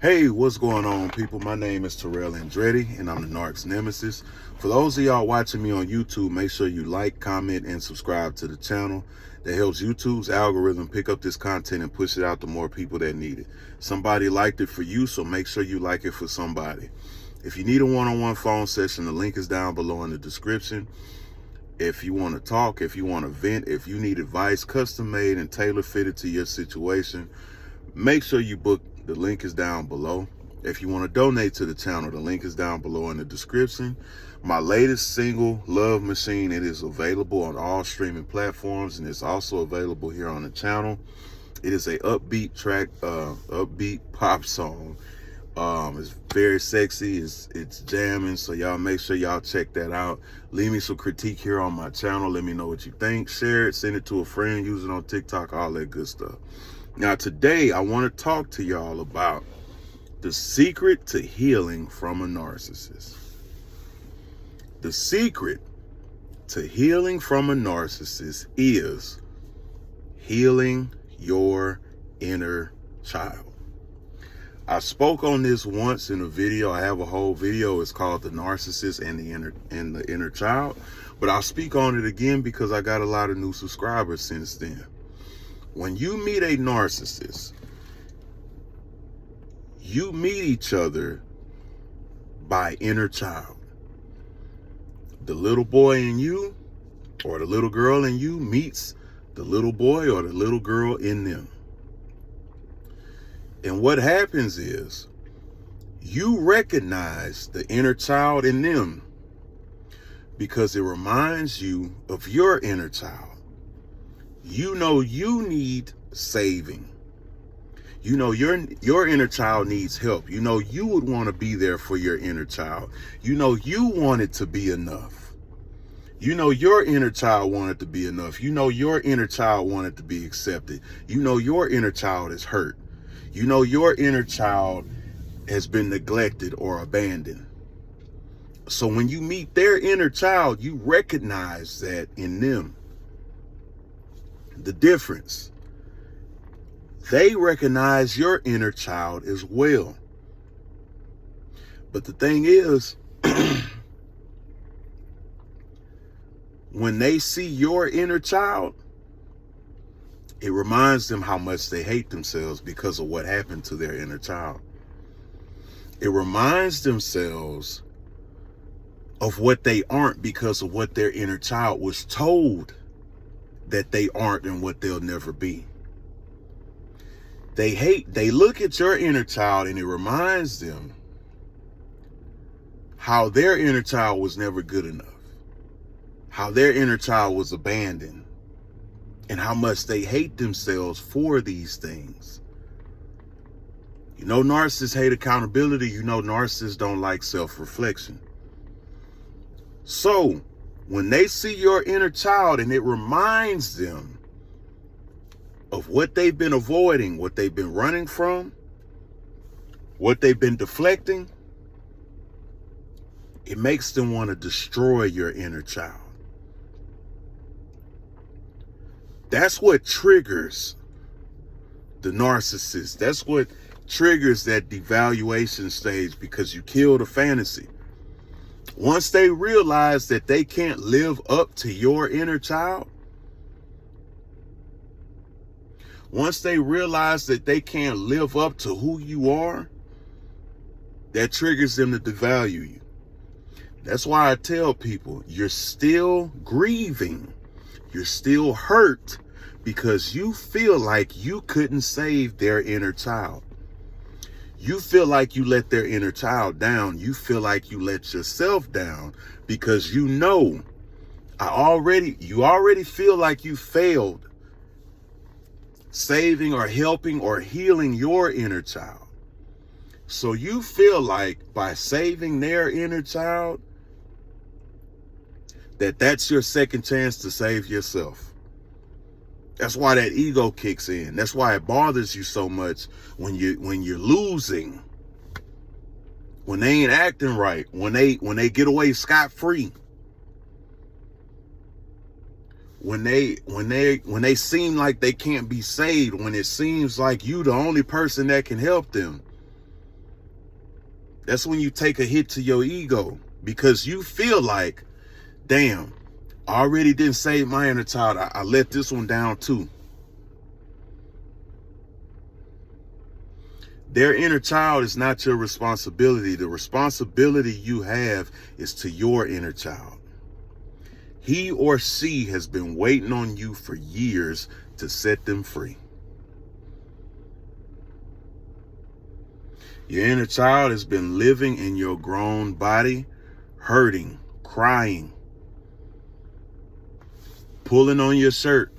Hey, what's going on, people? My name is Terrell Andretti, and I'm the Narc's Nemesis. For those of y'all watching me on YouTube, make sure you like, comment, and subscribe to the channel. That helps YouTube's algorithm pick up this content and push it out to more people that need it. Somebody liked it for you, so make sure you like it for somebody. If you need a one-on-one phone session, the link is down below in the description. If you want to talk, if you want to vent, if you need advice custom-made and tailor-fitted to your situation, make sure you book. The link is down below. If you want to donate to the channel, the link is down below in the description. My latest single, Love Machine, it is available on all streaming platforms, and it's also available here on the channel. It is a upbeat track, upbeat pop song. It's very sexy, it's jamming, so y'all make sure y'all check that out. Leave me some critique here on my channel. Let me know what you think. Share it, send it to a friend, use it on TikTok, all that good stuff. Now, today, I want to talk to y'all about the secret to healing from a narcissist. The secret to healing from a narcissist is healing your inner child. I spoke on this once in a video. I have a whole video. It's called The Narcissist and the Inner Child. But I'll speak on it again because I got a lot of new subscribers since then. When you meet a narcissist, you meet each other by inner child. The little boy in you or the little girl in you meets the little boy or the little girl in them. And what happens is you recognize the inner child in them because it reminds you of your inner child. You know you need saving. You know your inner child needs help. You know you would want to be there for your inner child. You know you want it to be enough. You know your inner child wanted to be enough. You know your inner child wanted to be accepted. You know your inner child is hurt. You know your inner child has been neglected or abandoned. So when you meet their inner child, you recognize that in them. The difference. They recognize your inner child as well. But the thing is, when they see your inner child, it reminds them how much they hate themselves because of what happened to their inner child. It reminds themselves of what they aren't because of what their inner child was told that they aren't and what they'll never be. They look at your inner child and it reminds them how their inner child was never good enough, how their inner child was abandoned, and how much they hate themselves for these things. You know, narcissists hate accountability. You know, narcissists don't like self-reflection. So, when they see your inner child and it reminds them of what they've been avoiding, what they've been running from, what they've been deflecting, it makes them want to destroy your inner child. That's what triggers the narcissist. That's what triggers that devaluation stage, because you kill the fantasy. Once they realize that they can't live up to your inner child, once they realize that they can't live up to who you are, that triggers them to devalue you. That's why I tell people, you're still grieving. You're still hurt because you feel like you couldn't save their inner child. You feel like you let their inner child down. You feel like you let yourself down because you know you already feel like you failed saving or helping or healing your inner child. So you feel like by saving their inner child, that's your second chance to save yourself. That's why that ego kicks in. That's why it bothers you so much when you're losing, when they ain't acting right, when they get away scot-free, when they seem like they can't be saved, when it seems like you the only person that can help them. That's when you take a hit to your ego, because you feel like, damn, I already didn't save my inner child. I let this one down too. Their inner child is not your responsibility. The responsibility you have is to your inner child. He or she has been waiting on you for years to set them free. Your inner child has been living in your grown body, hurting, crying, pulling on your shirt,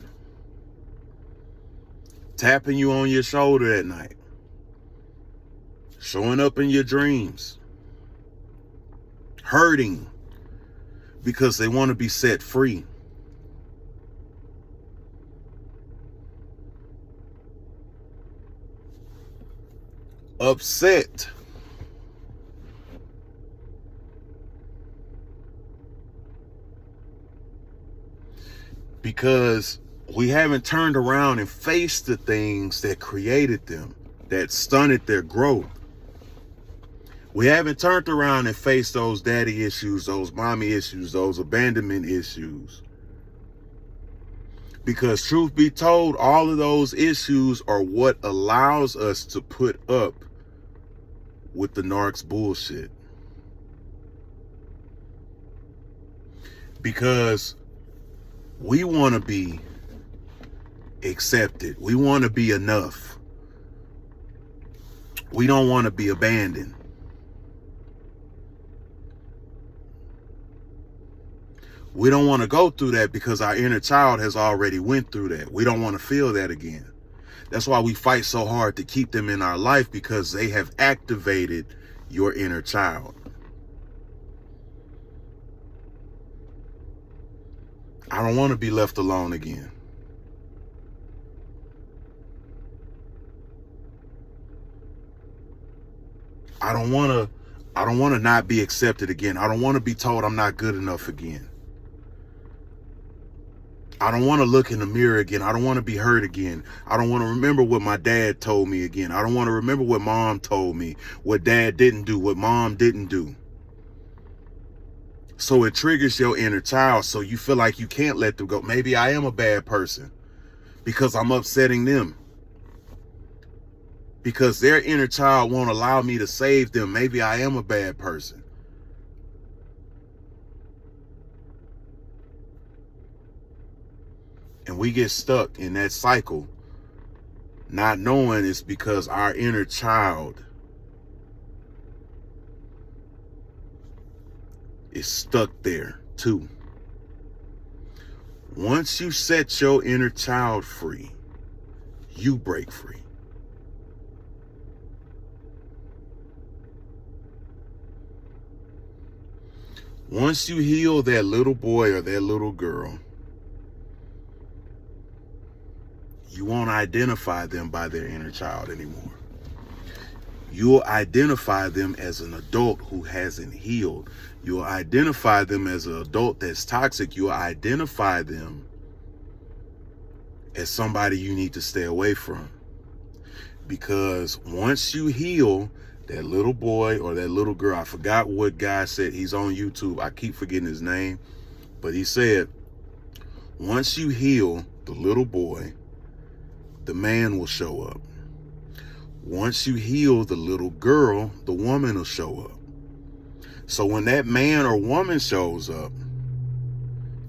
tapping you on your shoulder at night, showing up in your dreams, hurting because they want to be set free. Upset because we haven't turned around and faced the things that created them, that stunted their growth. We haven't turned around and faced those daddy issues, those mommy issues, those abandonment issues. Because truth be told, all of those issues are what allows us to put up with the narc's bullshit. Because we want to be accepted. We want to be enough. We don't want to be abandoned. We don't want to go through that because our inner child has already went through that. We don't want to feel that again. That's why we fight so hard to keep them in our life, because they have activated your inner child. I don't want to be left alone again. I don't want to not be accepted again. I don't want to be told I'm not good enough again. I don't want to look in the mirror again. I don't want to be hurt again. I don't want to remember what my dad told me again. I don't want to remember what mom told me, what dad didn't do, what mom didn't do. So it triggers your inner child, so you feel like you can't let them go. Maybe I am a bad person because I'm upsetting them. Because their inner child won't allow me to save them. Maybe I am a bad person. And we get stuck in that cycle, not knowing it's because our inner child is stuck there too. Once you set your inner child free, you break free. Once you heal that little boy or that little girl, you won't identify them by their inner child anymore. You'll identify them as an adult who hasn't healed. You'll identify them as an adult that's toxic. You'll identify them as somebody you need to stay away from. Because once you heal that little boy or that little girl, I forgot what guy said, he's on YouTube, I keep forgetting his name, but he said, once you heal the little boy, the man will show up. Once you heal the little girl, the woman will show up. So when that man or woman shows up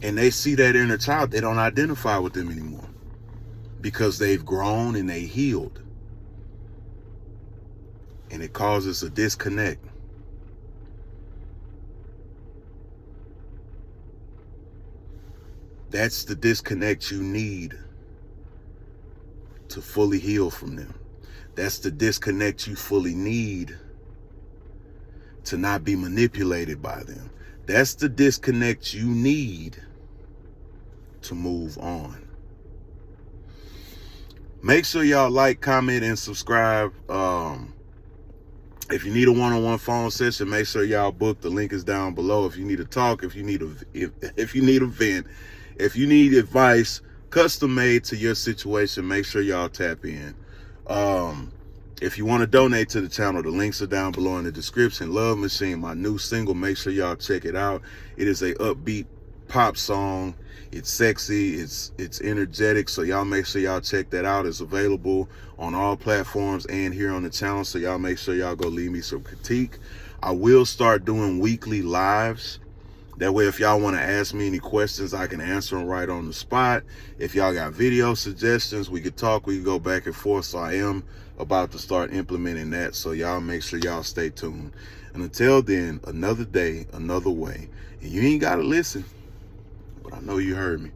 and they see that inner child, they don't identify with them anymore because they've grown and they healed. And it causes a disconnect. That's the disconnect you need to fully heal from them. That's the disconnect you fully need to not be manipulated by them. That's the disconnect you need to move on. Make sure y'all like, comment, and subscribe. If you need a one-on-one phone session, make sure y'all book. The link is down below. If you need to talk, if you need a vent, if you need advice custom made to your situation, make sure y'all tap in. If you want to donate to the channel, the links are down below in the description. Love Machine, my new single, make sure y'all check it out. It is a upbeat pop song. It's sexy, it's energetic, so y'all make sure y'all check that out. It's available on all platforms and here on the channel, so y'all make sure y'all go leave me some critique. I will start doing weekly lives. That way, if y'all want to ask me any questions, I can answer them right on the spot. If y'all got video suggestions, we could talk, we can go back and forth. So I am about to start implementing that. So y'all make sure y'all stay tuned. And until then, another day, another way. And you ain't got to listen, but I know you heard me.